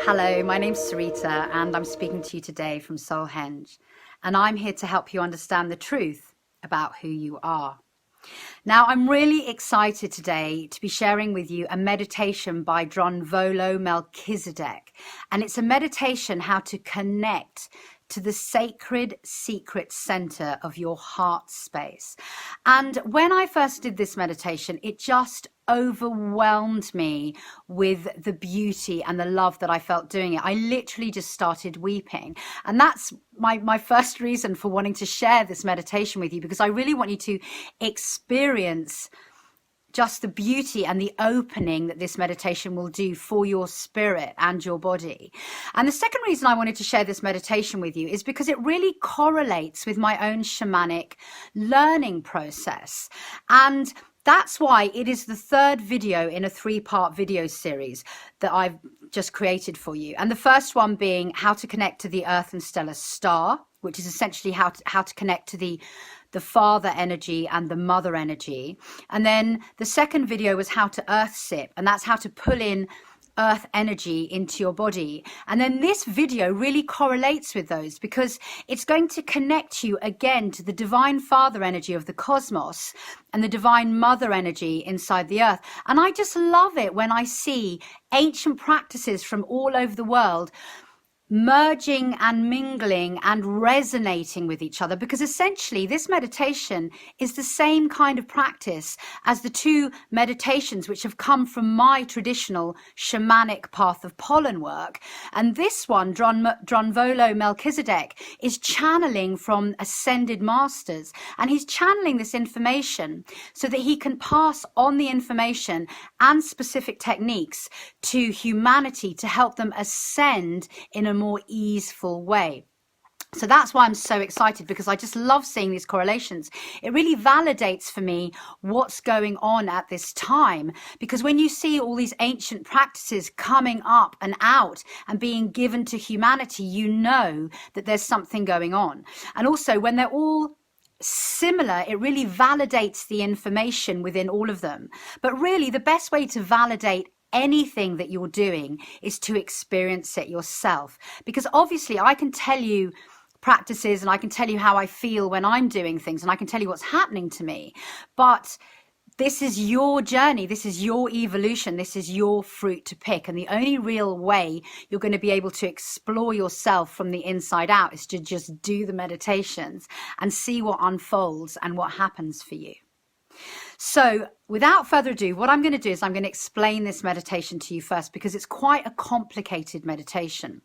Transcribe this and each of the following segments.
Hello, my name's Sarita and I'm speaking to you today from Soulhenge, and I'm here to help you understand the truth about who you are. Now, I'm really excited today to be sharing with you a meditation by Volo Melchizedek, and it's a meditation how to connect to the sacred secret center of your heart space. And when I first did this meditation, it just overwhelmed me with the beauty and the love that I felt doing it. I literally just started weeping. And that's my first reason for wanting to share this meditation with you, because I really want you to experience just the beauty and the opening that this meditation will do for your spirit and your body. And the second reason I wanted to share this meditation with you is because it really correlates with my own shamanic learning process. And that's why it is the third video in a 3-part video series that I've just created for you. And the first one being how to connect to the earth and stellar star, which is essentially how to connect to the father energy and the mother energy. And then the second video was how to earth sip, and that's how to pull in earth energy into your body. And then this video really correlates with those, because it's going to connect you again to the divine father energy of the cosmos and the divine mother energy inside the earth. And I just love it when I see ancient practices from all over the world merging and mingling and resonating with each other, because essentially this meditation is the same kind of practice as the 2 meditations which have come from my traditional shamanic path of pollen work. And this one, Volo Melchizedek, is channeling from ascended masters, and he's channeling this information so that he can pass on the information and specific techniques to humanity to help them ascend in a more easeful way. So that's why I'm so excited, because I just love seeing these correlations. It really validates for me what's going on at this time, because when you see all these ancient practices coming up and out and being given to humanity, you know that there's something going on. And also when they're all similar, it really validates the information within all of them. But really the best way to validate anything that you're doing is to experience it yourself, because obviously I can tell you practices and I can tell you how I feel when I'm doing things and I can tell you what's happening to me, but this is your journey, this is your evolution, this is your fruit to pick. And the only real way you're going to be able to explore yourself from the inside out is to just do the meditations and see what unfolds and what happens for you. So without further ado, what I'm going to do is I'm going to explain this meditation to you first, because it's quite a complicated meditation.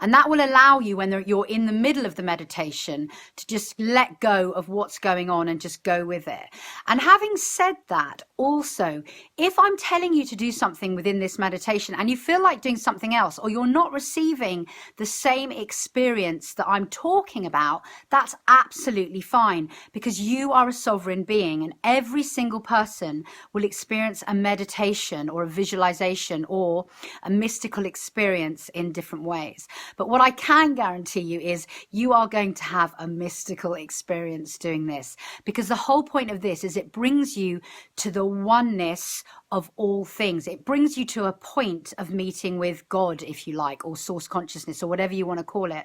And that will allow you, when you're in the middle of the meditation, to just let go of what's going on and just go with it. And having said that, also, if I'm telling you to do something within this meditation and you feel like doing something else, or you're not receiving the same experience that I'm talking about, that's absolutely fine, because you are a sovereign being, and every single person will experience a meditation or a visualization or a mystical experience in different ways. But what I can guarantee you is you are going to have a mystical experience doing this, because the whole point of this is it brings you to the oneness of all things. It brings you to a point of meeting with God, if you like, or source consciousness, or whatever you want to call it.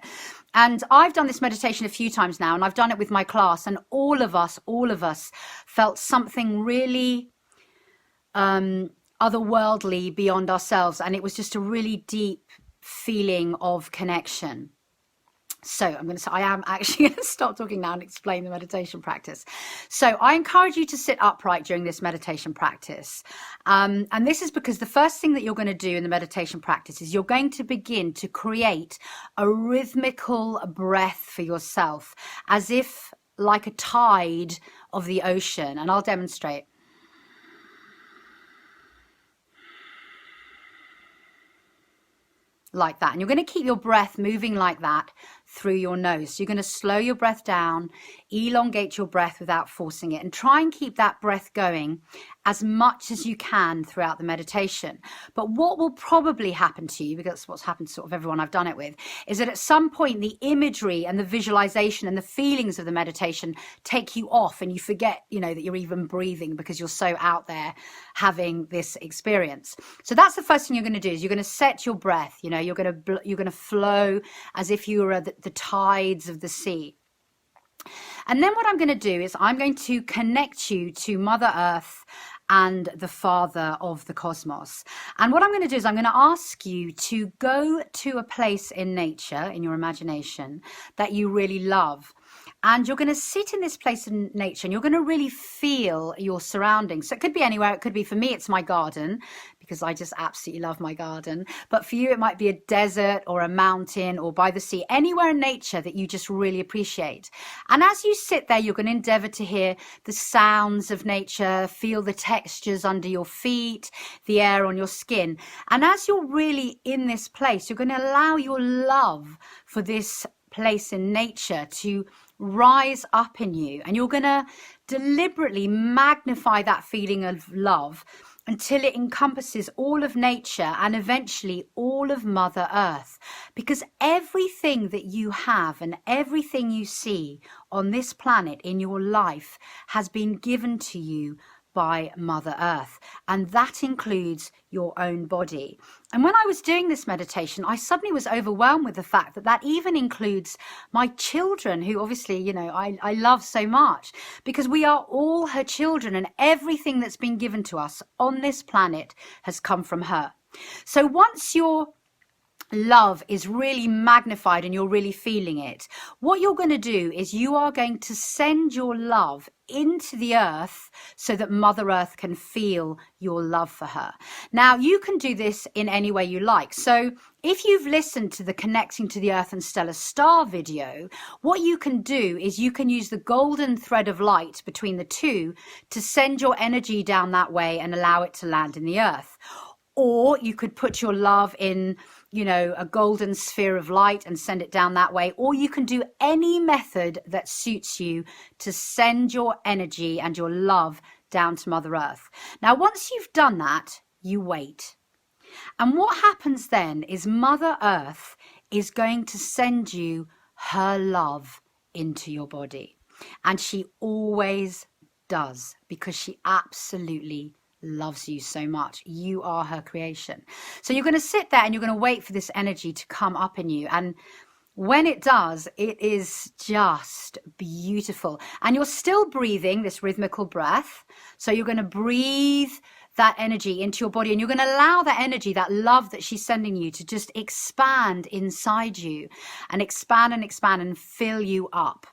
And I've done this meditation a few times now, and I've done it with my class, and all of us felt something really otherworldly beyond ourselves, and it was just a really deep feeling of connection. So I am actually going to stop talking now and explain the meditation practice. So I encourage you to sit upright during this meditation practice. And this is because the first thing that you're going to do in the meditation practice is you're going to begin to create a rhythmical breath for yourself, as if like a tide of the ocean. And I'll demonstrate. Like that. And you're going to keep your breath moving like that through your nose. So you're going to slow your breath down, elongate your breath without forcing it, and try and keep that breath going as much as you can throughout the meditation. But what will probably happen to you, because that's what's happened to sort of everyone I've done it with, is that at some point the imagery and the visualization and the feelings of the meditation take you off, and you forget, that you're even breathing because you're so out there having this experience. So that's the first thing you're going to do, is you're going to set your breath. You're going to flow as if you were the tides of the sea. And then what I'm going to do is I'm going to connect you to Mother Earth and the Father of the cosmos. And what I'm going to do is I'm going to ask you to go to a place in nature, in your imagination, that you really love. And you're going to sit in this place in nature, and you're going to really feel your surroundings. So it could be anywhere. It could be, for me, it's my garden, because I just absolutely love my garden. But for you, it might be a desert or a mountain or by the sea, anywhere in nature that you just really appreciate. And as you sit there, you're going to endeavor to hear the sounds of nature, feel the textures under your feet, the air on your skin. And as you're really in this place, you're going to allow your love for this place in nature to rise up in you, and you're going to deliberately magnify that feeling of love until it encompasses all of nature and eventually all of Mother Earth. Because everything that you have and everything you see on this planet in your life has been given to you by Mother Earth, and that includes your own body. And when I was doing this meditation, I suddenly was overwhelmed with the fact that that even includes my children, who obviously, I love so much, because we are all her children, and everything that's been given to us on this planet has come from her. So once your love is really magnified and you're really feeling it, what you're going to do is you are going to send your love into the earth so that Mother Earth can feel your love for her. Now, you can do this in any way you like. So if you've listened to the Connecting to the Earth and Stellar Star video, what you can do is you can use the golden thread of light between the two to send your energy down that way and allow it to land in the earth. Or you could put your love in, a golden sphere of light and send it down that way. Or you can do any method that suits you to send your energy and your love down to Mother Earth. Now, once you've done that, you wait. And what happens then is Mother Earth is going to send you her love into your body. And she always does, because she absolutely loves you so much. You are her creation. So you're going to sit there and you're going to wait for this energy to come up in you. And when it does, it is just beautiful. And you're still breathing this rhythmical breath. So you're going to breathe that energy into your body, and you're going to allow that energy, that love that she's sending you, to just expand inside you and expand and fill you up.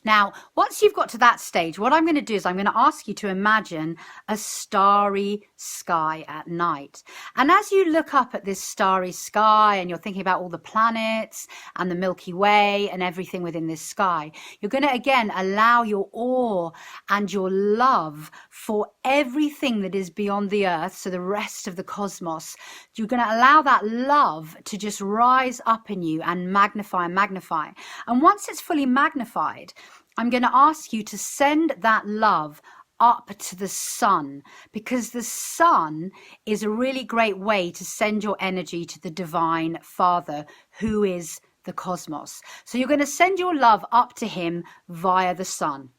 Now, once you've got to that stage, what I'm going to do is I'm going to ask you to imagine a starry sky at night. And as you look up at this starry sky and you're thinking about all the planets and the Milky Way and everything within this sky, you're going to again allow your awe and your love for everything that is beyond the earth, so the rest of the cosmos. You're going to allow that love to just rise up in you and magnify and magnify. And once it's fully magnified, I'm going to ask you to send that love up to the sun, because the sun is a really great way to send your energy to the Divine Father, who is the cosmos. So you're going to send your love up to him via the sun,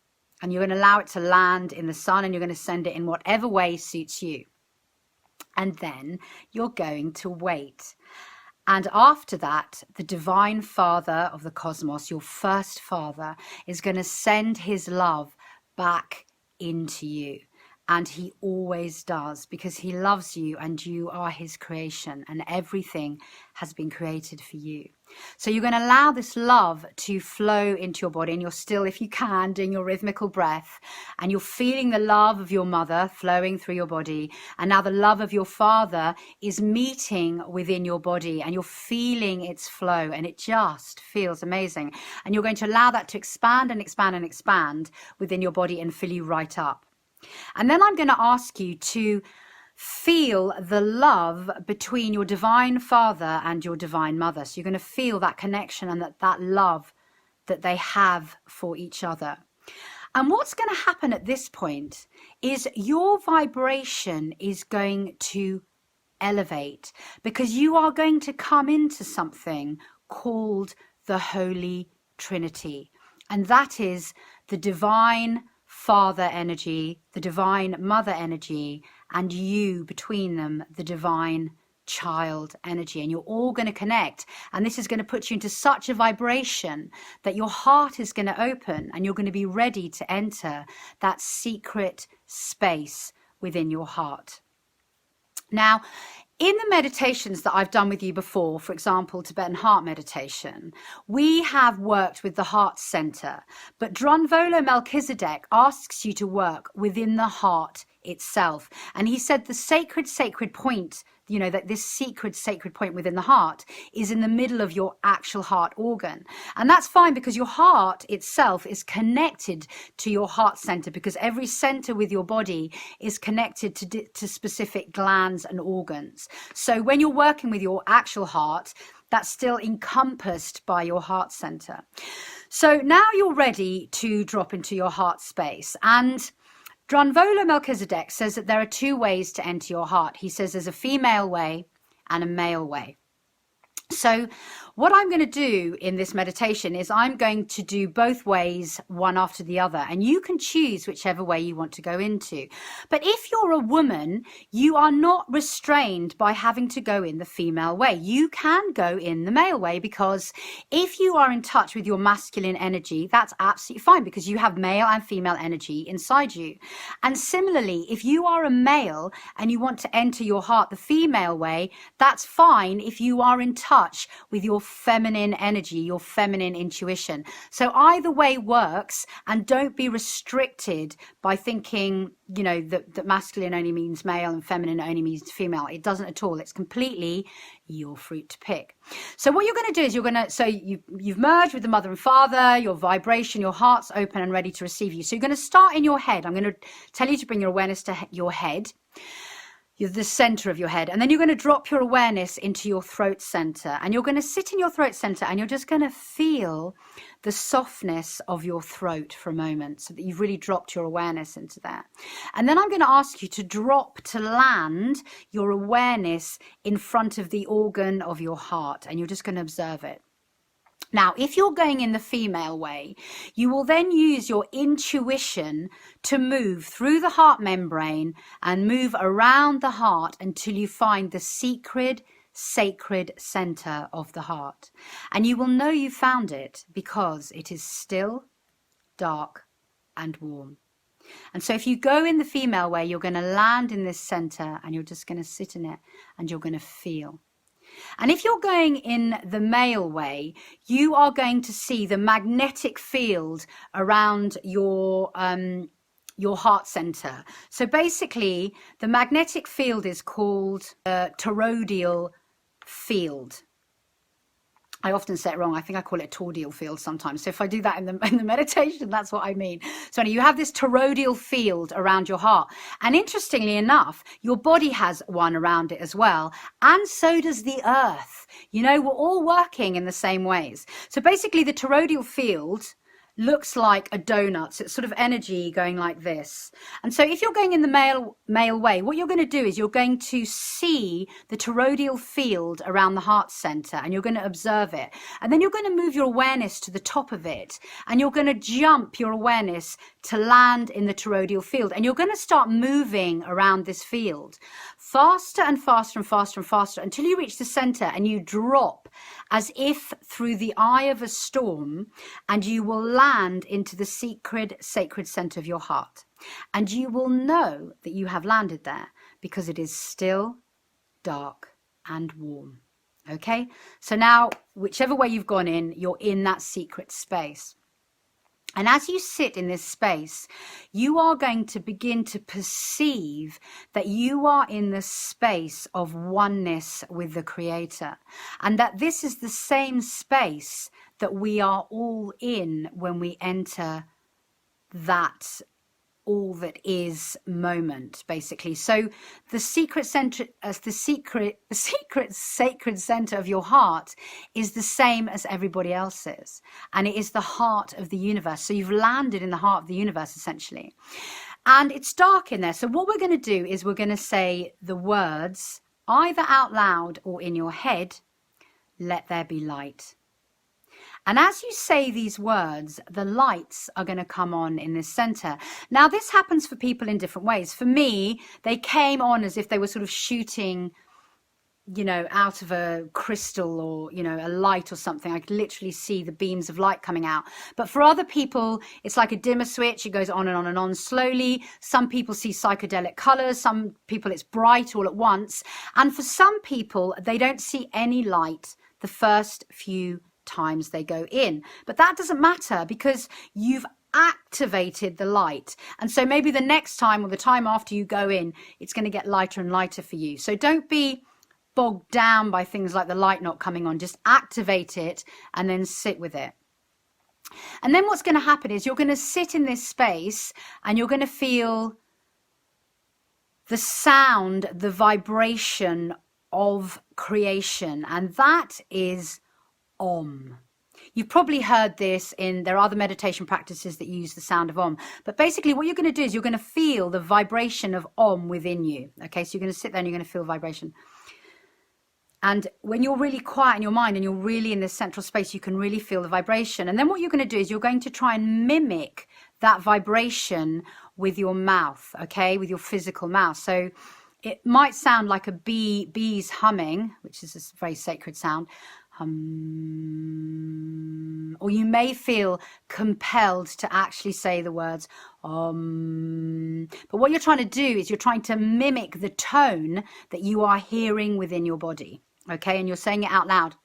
and you're going to allow it to land in the sun, and you're going to send it in whatever way suits you. And then you're going to wait. And after that, the Divine Father of the cosmos, your first father, is going to send his love back into you. And he always does, because he loves you and you are his creation, and everything has been created for you. So you're going to allow this love to flow into your body, and you're still, if you can, doing your rhythmical breath, and you're feeling the love of your mother flowing through your body. And now the love of your father is meeting within your body, and you're feeling its flow, and it just feels amazing. And you're going to allow that to expand and expand and expand within your body and fill you right up. And then I'm going to ask you to feel the love between your Divine Father and your Divine Mother. So you're going to feel that connection and that love that they have for each other. And what's going to happen at this point is your vibration is going to elevate, because you are going to come into something called the Holy Trinity. And that is the divine Father energy, the divine Mother energy, and you between them, the divine child energy. And you're all going to connect. And this is going to put you into such a vibration that your heart is going to open and you're going to be ready to enter that secret space within your heart. Now, in the meditations that I've done with you before, for example, Tibetan heart meditation, we have worked with the heart center, but Drunvalo Melchizedek asks you to work within the heart itself. And he said the sacred point, you know, that this sacred point within the heart is in the middle of your actual heart organ. And that's fine, because your heart itself is connected to your heart center, because every center with your body is connected to specific glands and organs. So when you're working with your actual heart, that's still encompassed by your heart center. So now you're ready to drop into your heart space. And Drunvalo Melchizedek says that there are two ways to enter your heart. He says there's a female way and a male way. So what I'm going to do in this meditation is I'm going to do both ways, one after the other, and you can choose whichever way you want to go into. But if you're a woman, you are not restrained by having to go in the female way. You can go in the male way, because if you are in touch with your masculine energy, that's absolutely fine, because you have male and female energy inside you. And similarly, if you are a male and you want to enter your heart the female way, that's fine if you are in touch with your feminine energy, your feminine intuition. So either way works, and don't be restricted by thinking, you know, that masculine only means male and feminine only means female. It doesn't at all. It's completely your fruit to pick. So what you're going to do is you've merged with the mother and father, your vibration, your heart's open and ready to receive you. So you're going to start in your head. I'm going to tell you to bring your awareness to your head. You're the center of your head, and then you're going to drop your awareness into your throat center, and you're going to sit in your throat center, and you're just going to feel the softness of your throat for a moment, so that you've really dropped your awareness into that. And then I'm going to ask you to land your awareness in front of the organ of your heart, and you're just going to observe it. Now, if you're going in the female way, you will then use your intuition to move through the heart membrane and move around the heart until you find the sacred center of the heart. And you will know you found it because it is still, dark, and warm. And so if you go in the female way, you're going to land in this center and you're just going to sit in it and you're going to feel. And if you're going in the male way, you are going to see the magnetic field around your heart center. So basically, the magnetic field is called a toroidal field. I often say it wrong. I think I call it toroidal field sometimes. So if I do that in the meditation, that's what I mean. So you have this toroidal field around your heart. And interestingly enough, your body has one around it as well. And so does the earth. You know, we're all working in the same ways. So basically the toroidal field looks like a donut. So it's sort of energy going like this. And so if you're going in the male way, what you're going to do is you're going to see the toroidal field around the heart center, and you're going to observe it. And then you're going to move your awareness to the top of it, and you're going to jump your awareness to land in the toroidal field. And you're going to start moving around this field faster and faster and faster and faster until you reach the center and you drop as if through the eye of a storm, and you will land into the sacred center of your heart. And you will know that you have landed there because it is still, dark, and warm. Okay? So now, whichever way you've gone in, you're in that secret space. And as you sit in this space, you are going to begin to perceive that you are in the space of oneness with the Creator. And that this is the same space that we are all in when we enter that all that is moment, basically. So the secret center, the secret sacred center of your heart is the same as everybody else's, and it is the heart of the universe. So you've landed in the heart of the universe, essentially, and it's dark in there. So what we're going to do is we're going to say the words either out loud or in your head. Let there be light. And as you say these words, the lights are going to come on in this center. Now, this happens for people in different ways. For me, they came on as if they were sort of shooting, you know, out of a crystal or, you know, a light or something. I could literally see the beams of light coming out. But for other people, it's like a dimmer switch. It goes on and on and on slowly. Some people see psychedelic colors. Some people, it's bright all at once. And for some people, they don't see any light the first few times they go in. But that doesn't matter because you've activated the light. And so maybe the next time or the time after you go in, it's going to get lighter and lighter for you. So don't be bogged down by things like the light not coming on. Just activate it and then sit with it. And then what's going to happen is you're going to sit in this space and you're going to feel the sound, the vibration of creation. And that is Om. You've probably heard this there are other meditation practices that use the sound of Om. But basically what you're going to do is you're going to feel the vibration of Om within you. Okay, so you're going to sit there and you're going to feel vibration. And when you're really quiet in your mind and you're really in this central space, you can really feel the vibration. And then what you're going to do is you're going to try and mimic that vibration with your mouth, okay, with your physical mouth. So it might sound like a bees humming, which is a very sacred sound. Or you may feel compelled to actually say the words But what you're trying to do is you're trying to mimic the tone that you are hearing within your body, okay? And you're saying it out loud.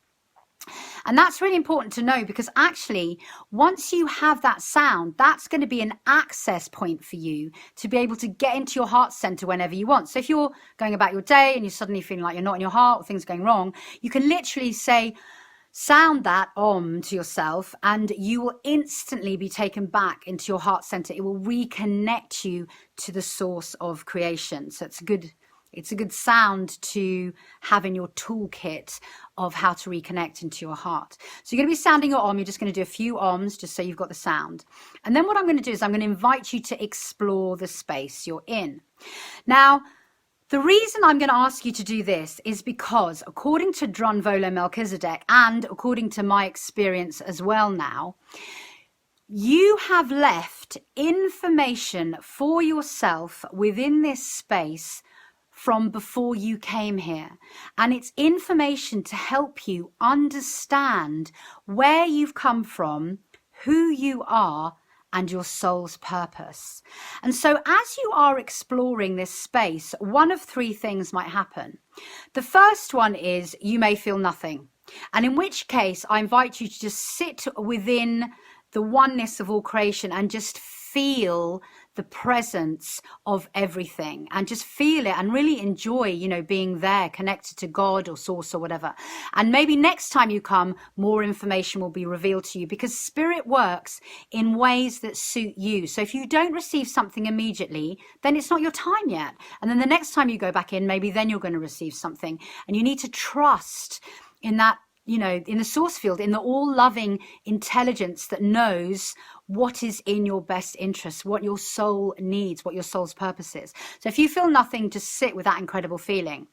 And that's really important to know because actually once you have that sound, that's going to be an access point for you to be able to get into your heart center whenever you want. So if you're going about your day and you're suddenly feeling like you're not in your heart or things are going wrong, you can literally sound that Om to yourself and you will instantly be taken back into your heart center. It will reconnect you to the source of creation. So it's a good sound to have in your toolkit of how to reconnect into your heart. So you're going to be sounding your Om. You're just going to do a few Oms just so you've got the sound. And then what I'm going to do is I'm going to invite you to explore the space you're in. Now, the reason I'm going to ask you to do this is because according to Drunvolo Melchizedek and according to my experience as well now, you have left information for yourself within this space from before you came here. And it's information to help you understand where you've come from, who you are, and your soul's purpose. And so as you are exploring this space, one of three things might happen. The first one is you may feel nothing. And in which case, I invite you to just sit within the oneness of all creation and just feel the presence of everything and just feel it and really enjoy, you know, being there connected to God or source or whatever. And maybe next time you come, more information will be revealed to you because spirit works in ways that suit you. So if you don't receive something immediately, then it's not your time yet. And then the next time you go back in, maybe then you're going to receive something. And you need to trust in that, you know, in the source field, in the all-loving intelligence that knows what is in your best interest, what your soul needs, what your soul's purpose is. So if you feel nothing, just sit with that incredible feeling.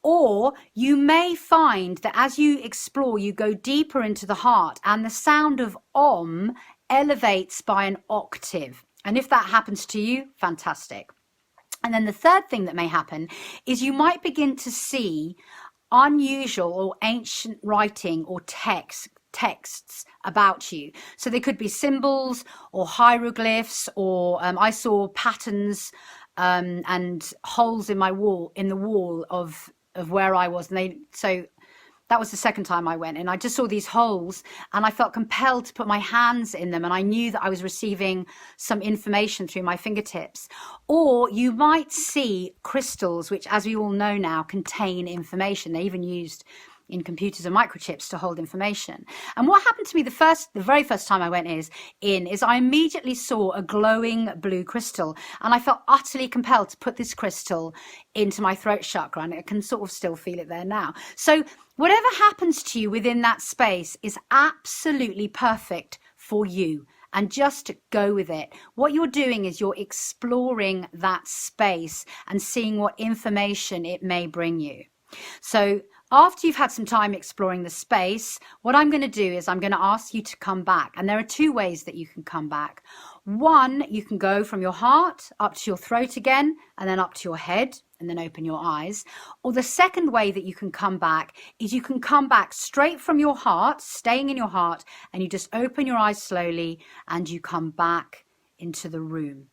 Or you may find that as you explore, you go deeper into the heart and the sound of Om elevates by an octave. And if that happens to you, fantastic. And then the third thing that may happen is you might begin to see unusual or ancient writing or texts about you. So they could be symbols or hieroglyphs, or I saw patterns and holes in the wall of where I was. And so that was the second time I went, and I just saw these holes and I felt compelled to put my hands in them, and I knew that I was receiving some information through my fingertips. Or you might see crystals, which, as we all know now, contain information. They even used in computers and microchips to hold information. And what happened to me the very first time I went is I immediately saw a glowing blue crystal, and I felt utterly compelled to put this crystal into my throat chakra, and I can sort of still feel it there now. So whatever happens to you within that space is absolutely perfect for you. And just go with it. What you're doing is you're exploring that space and seeing what information it may bring you. So after you've had some time exploring the space, what I'm going to do is I'm going to ask you to come back. And there are two ways that you can come back. One, you can go from your heart up to your throat again, and then up to your head, and then open your eyes. Or the second way that you can come back is you can come back straight from your heart, staying in your heart, and you just open your eyes slowly and you come back into the room.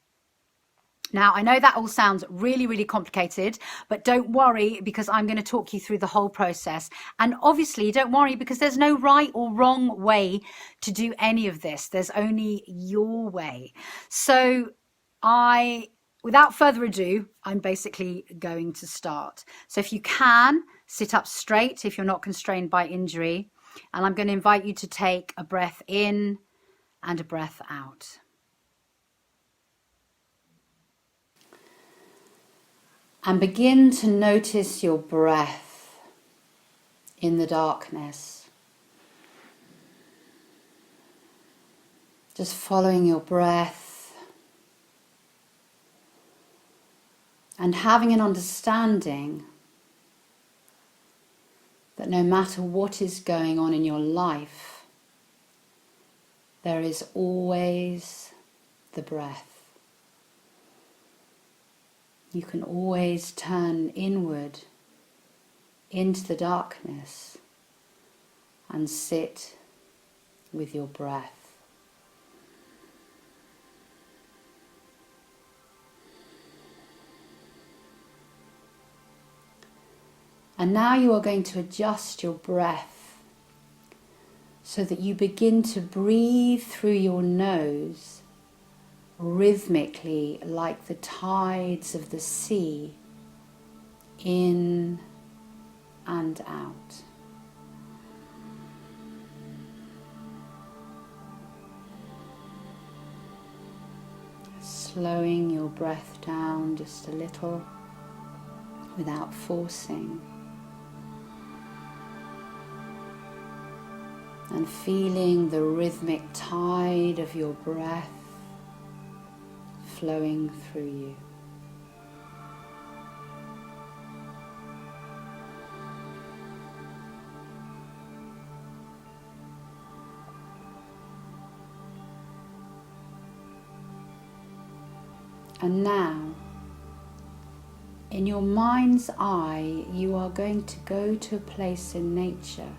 Now, I know that all sounds really, really complicated, but don't worry, because I'm going to talk you through the whole process. And obviously, don't worry, because there's no right or wrong way to do any of this. There's only your way. So without further ado, I'm basically going to start. So if you can, sit up straight if you're not constrained by injury. And I'm going to invite you to take a breath in and a breath out. And begin to notice your breath in the darkness. Just following your breath and having an understanding that no matter what is going on in your life, there is always the breath. You can always turn inward into the darkness and sit with your breath. And now you are going to adjust your breath so that you begin to breathe through your nose rhythmically, like the tides of the sea, in and out. Slowing your breath down just a little without forcing. And feeling the rhythmic tide of your breath flowing through you. And now, in your mind's eye, you are going to go to a place in nature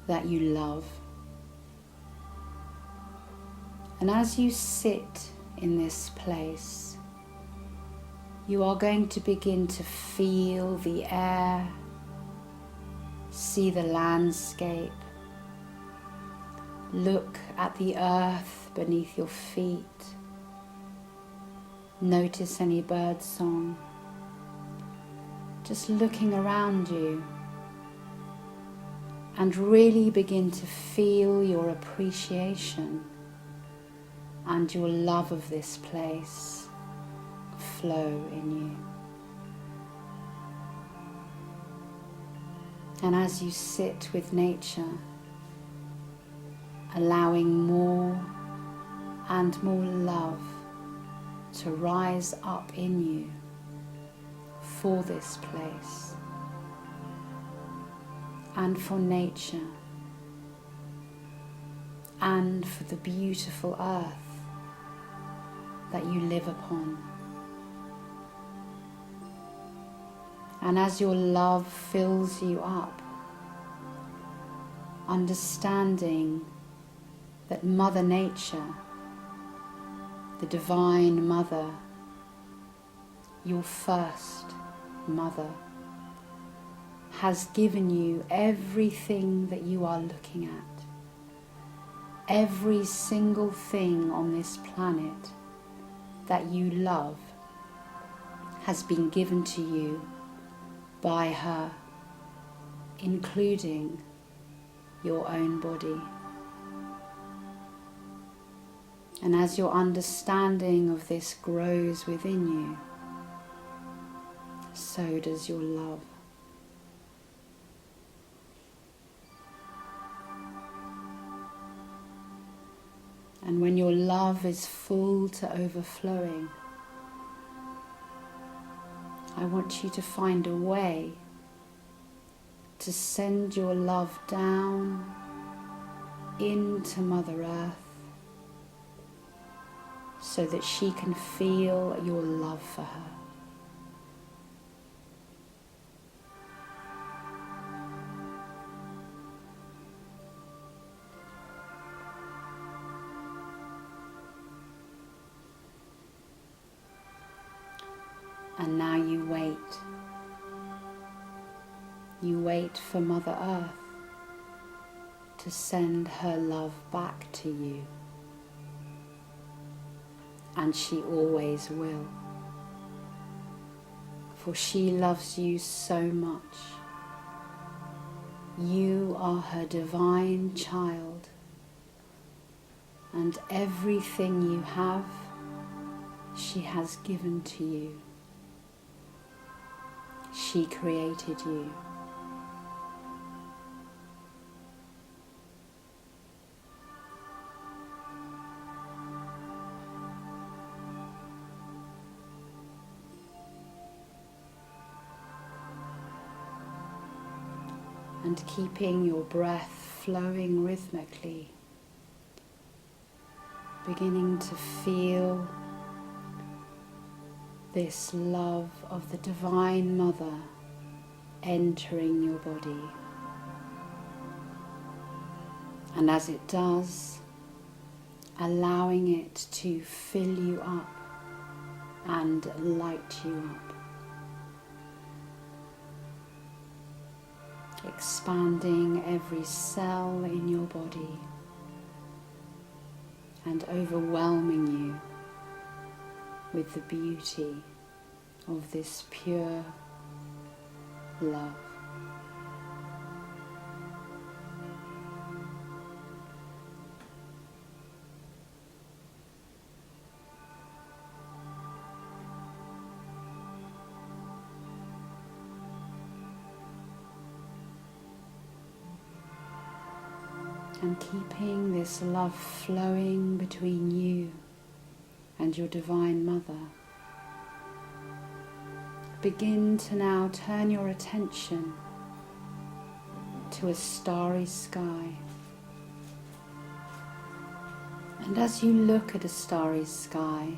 that you love. And as you sit in this place, you are going to begin to feel the air, see the landscape, look at the earth beneath your feet, notice any bird song, just looking around you, and really begin to feel your appreciation and your love of this place flow in you. And as you sit with nature, allowing more and more love to rise up in you for this place and for nature and for the beautiful earth that you live upon. And as your love fills you up, understanding that Mother Nature, the Divine Mother, your first mother, has given you everything that you are looking at. Every single thing on this planet that you love has been given to you by her including your own body. And as your understanding of this grows within you, so does your love. And when your love is full to overflowing, I want you to find a way to send your love down into Mother Earth so that she can feel your love for her. And now you wait. You wait for Mother Earth to send her love back to you. And she always will. For she loves you so much. You are her divine child. And everything you have, she has given to you. She created you. And keeping your breath flowing rhythmically, beginning to feel this love of the Divine Mother entering your body. And as it does, allowing it to fill you up and light you up. Expanding every cell in your body and overwhelming you with the beauty of this pure love. And keeping this love flowing between you and your Divine Mother, begin to now turn your attention to a starry sky. And as you look at a starry sky,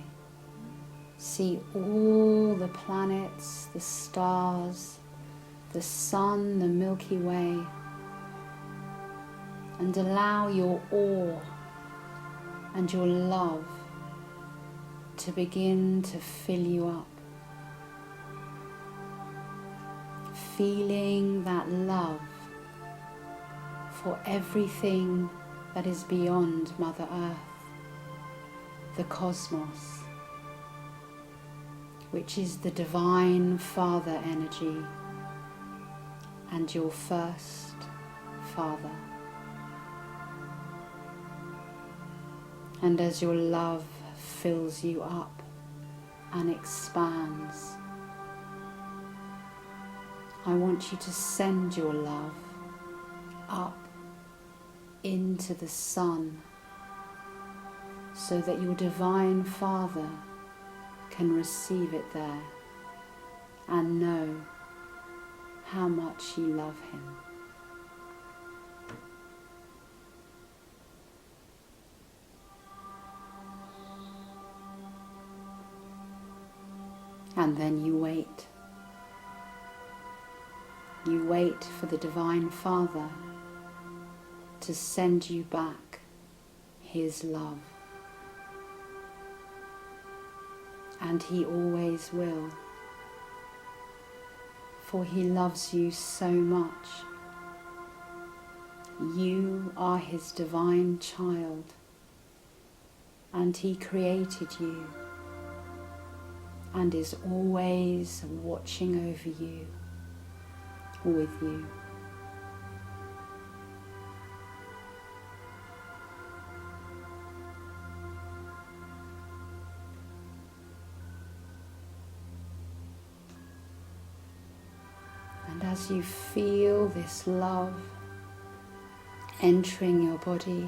see all the planets, the stars, the sun, the Milky Way, and allow your awe and your love to begin to fill you up. Feeling that love for everything that is beyond Mother Earth, the cosmos, which is the Divine Father energy and your first Father. And as your love fills you up and expands, I want you to send your love up into the sun so that your Divine Father can receive it there and know how much you love him. And then you wait. You wait for the Divine Father to send you back his love. And he always will, for he loves you so much. You are his divine child, and he created you and is always watching over you, with you. as you feel this love entering your body,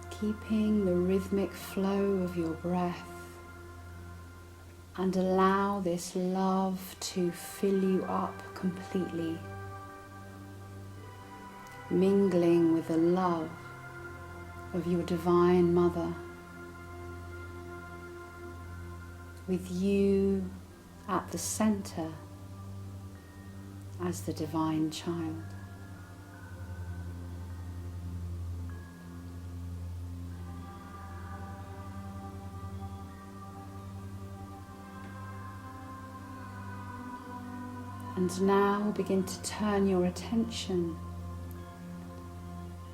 keeping the rhythmic flow of your breath, and allow this love to fill you up completely, mingling with the love of your Divine Mother, with you at the center as the Divine Child. And now begin to turn your attention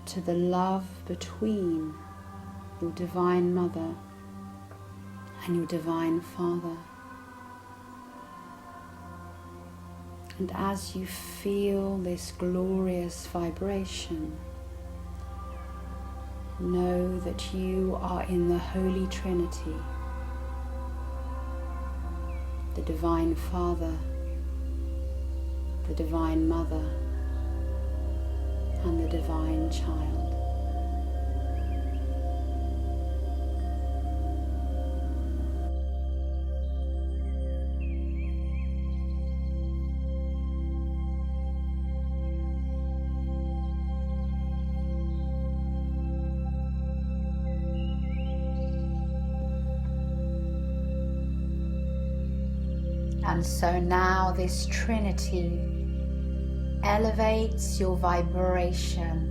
to the love between your Divine Mother and your Divine Father. And as you feel this glorious vibration, know that you are in the Holy Trinity, the Divine Father, the Divine Mother, and the Divine Child. And so now this Trinity elevates your vibration,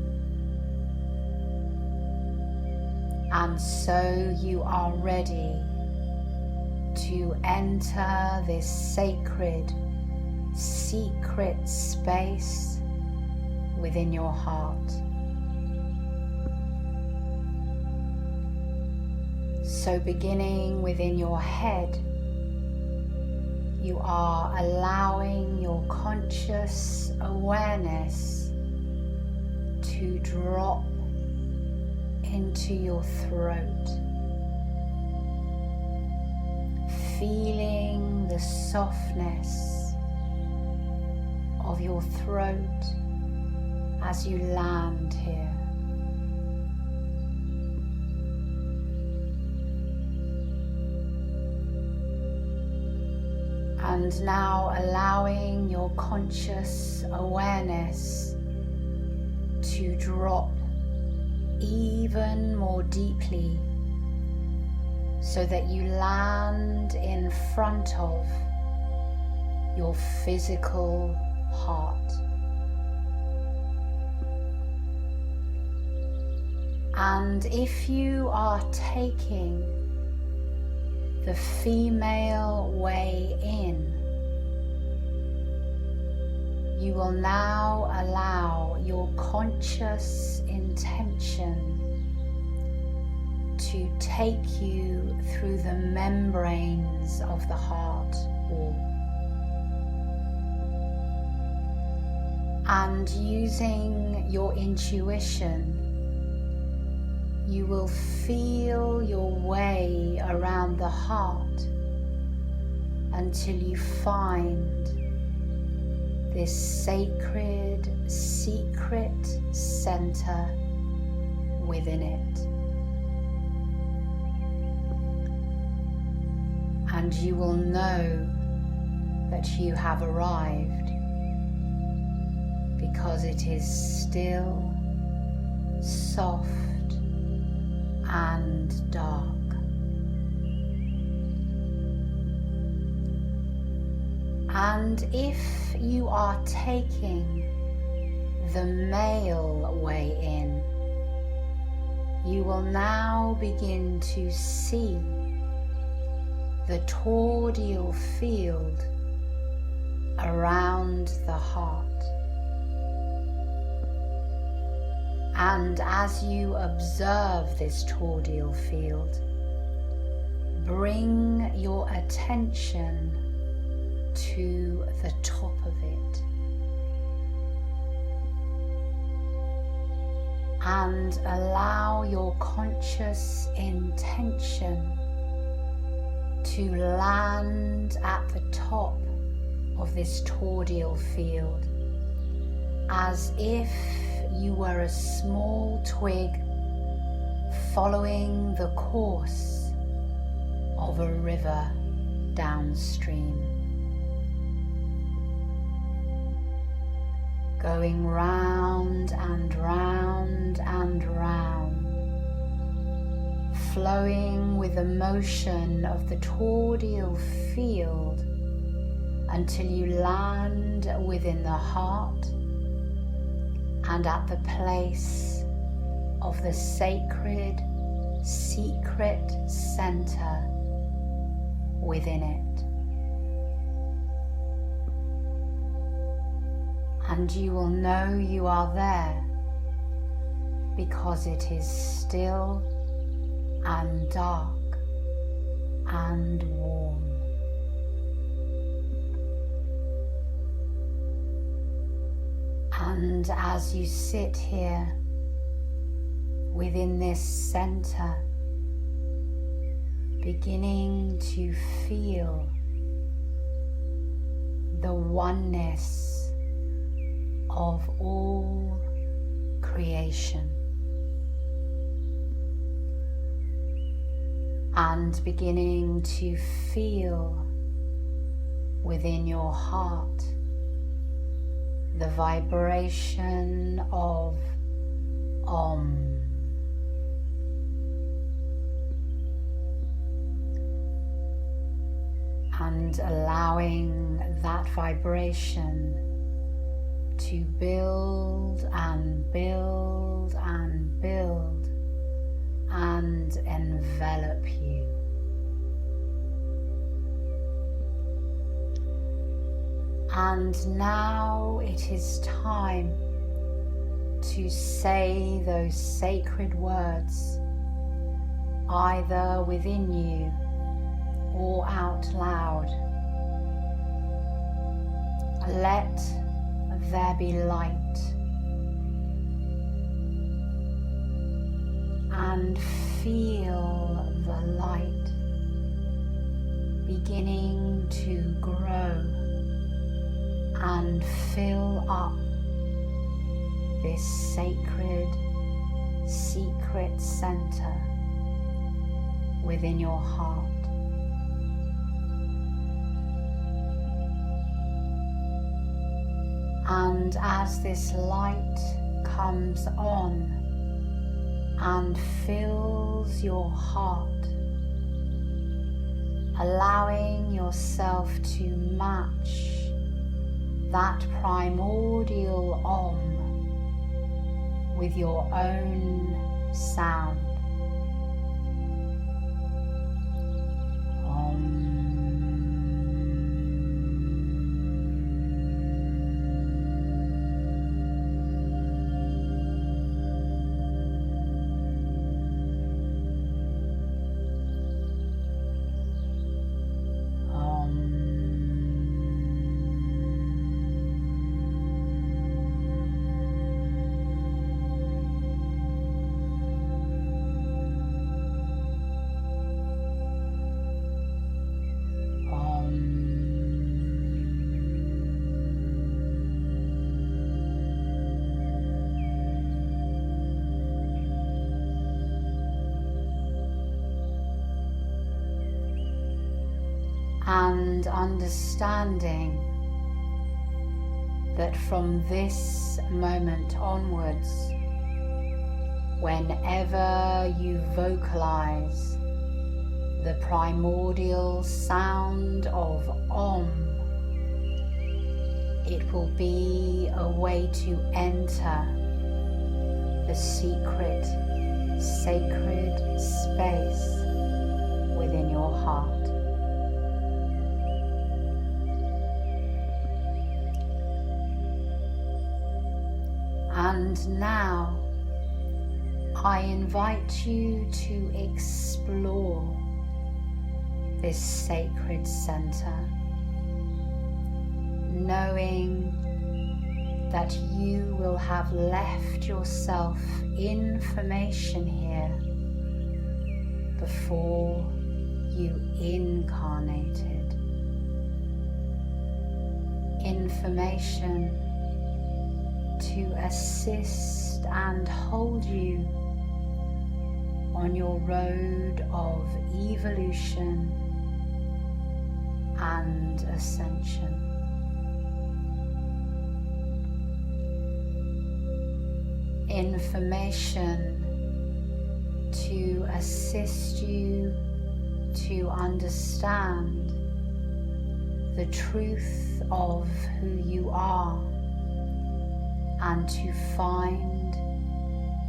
and so you are ready to enter this sacred, secret space within your heart. So beginning within your head, you are allowing your conscious awareness to drop into your throat, feeling the softness of your throat as you land here. And now allowing your conscious awareness to drop even more deeply so that you land in front of your physical heart. And if you are taking the female way in, you will now allow your conscious intention to take you through the membranes of the heart wall. And using your intuition, you will feel your way around the heart until you find this sacred, secret center within it. And you will know that you have arrived because it is still, soft, and dark. And if you are taking the male way in, you will now begin to see the tordial field around the heart. And as you observe this tordial field, bring your attention to the top of it and allow your conscious intention to land at the top of this tordial field, as if you were a small twig following the course of a river downstream, going round and round and round, flowing with the motion of the tordial field until you land within the heart and at the place of the sacred, secret center within it. And you will know you are there because it is still and dark and warm. And as you sit here within this center, beginning to feel the oneness of all creation, and beginning to feel within your heart the vibration of Om. And allowing that vibration to build and build and build and envelop you. And now it is time to say those sacred words, either within you or out loud. Let there be light, and feel the light beginning to grow and fill up this sacred, secret center within your heart. And as this light comes on and fills your heart, allowing yourself to match that primordial Om with your own sound. And understanding that from this moment onwards, whenever you vocalize the primordial sound of Om, it will be a way to enter the secret, sacred space within your heart. And now I invite you to explore this sacred center, knowing that you will have left yourself information here before you incarnated. information to assist and hold you on your road of evolution and ascension. Information to assist you to understand the truth of who you are and to find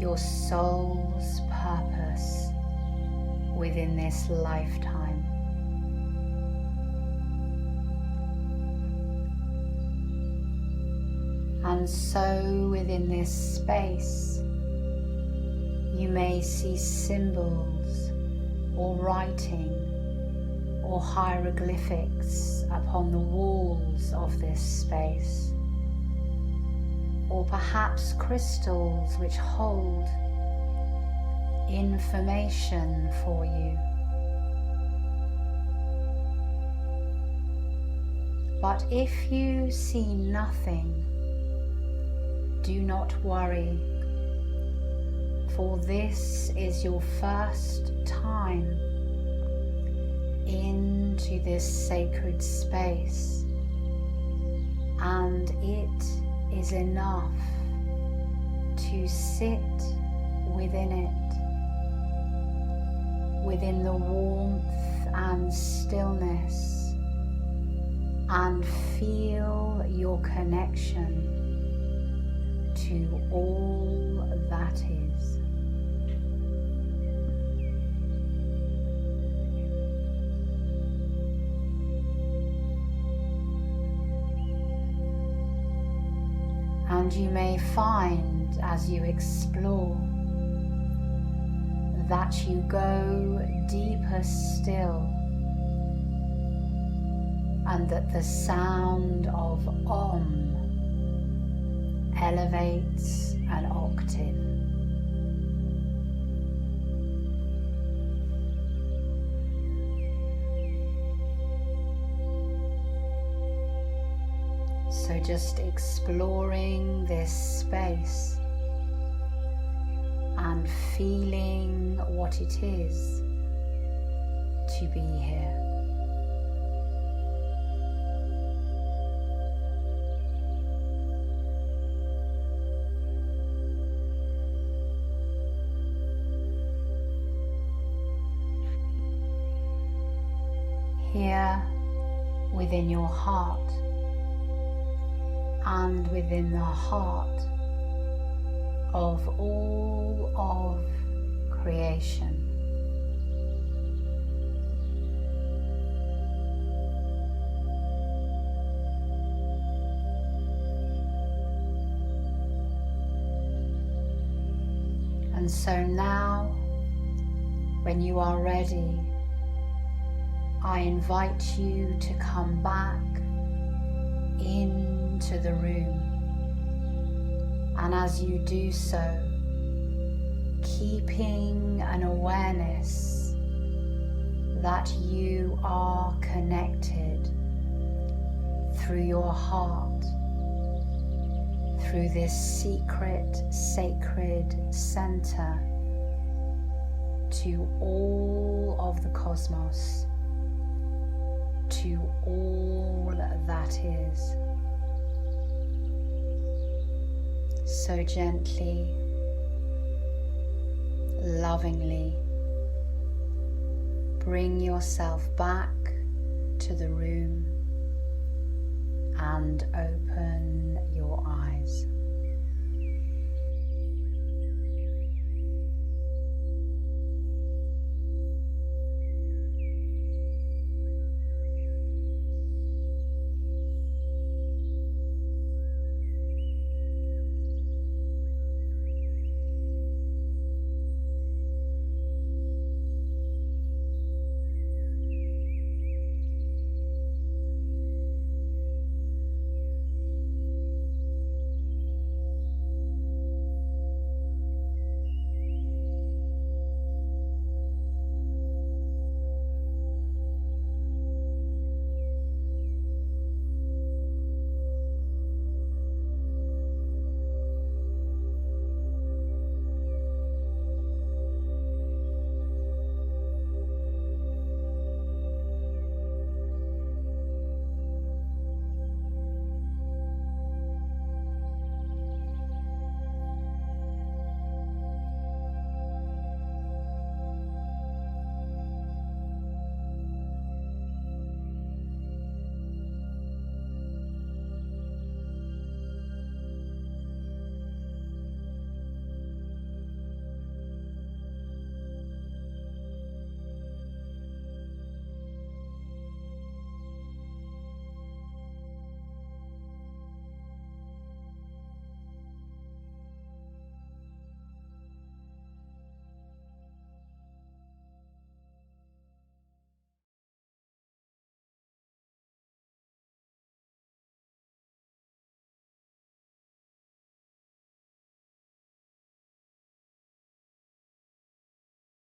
your soul's purpose within this lifetime. And so within this space, you may see symbols or writing or hieroglyphics upon the walls of this space, or perhaps crystals which hold information for you. But if you see nothing, do not worry, for this is your first time into this sacred space, and it is enough to sit within it, within the warmth and stillness, and feel your connection to all that is. And you may find as you explore that you go deeper still, and that the sound of Om elevates an octave. So just exploring this space and feeling what it is to be here. Here within your heart and within the heart of all of creation. And so now, when you are ready, I invite you to come back into the room, and as you do so, keeping an awareness that you are connected through your heart, through this secret, sacred center, to all of the cosmos, to all that is. So gently, lovingly, bring yourself back to the room and open your eyes.